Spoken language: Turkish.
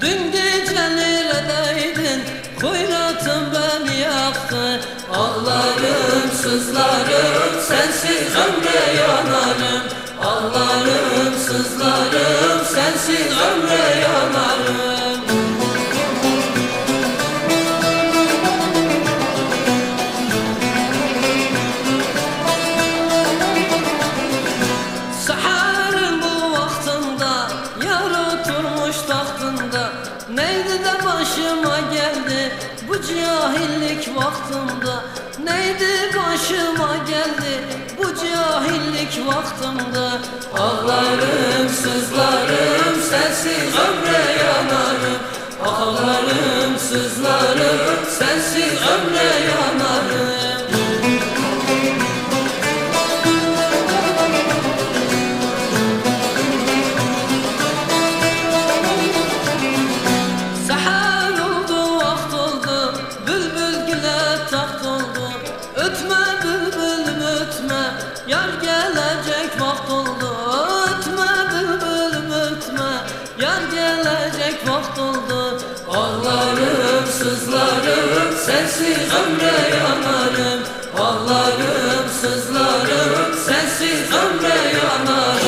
Dün gece neredeydin? Hoyratım beni yaktı. Ağlarım, sızlarım, sensiz ömre yanarım. Ağlarım, sızlarım, sensiz ömre yanarım. Seherin bu vaktında yar oturmuş tahtında. Neydi de başıma geldi bu cahillik vaktında? Neydi başıma geldi bu cahillik vaktında? Ağlarım, sızlarım, sensiz ömre yanarım. Ağlarım, sızlarım, sensiz ömre yanarım. Ötme bülbülüm ötme, yar gelecek vakt oldu. Ötme bülbülüm ötme, yar gelecek vakt oldu. Ağlarım, sızlarım, sensiz ömre yanarım. Ağlarım, sızlarım, sensiz ömre yanarım.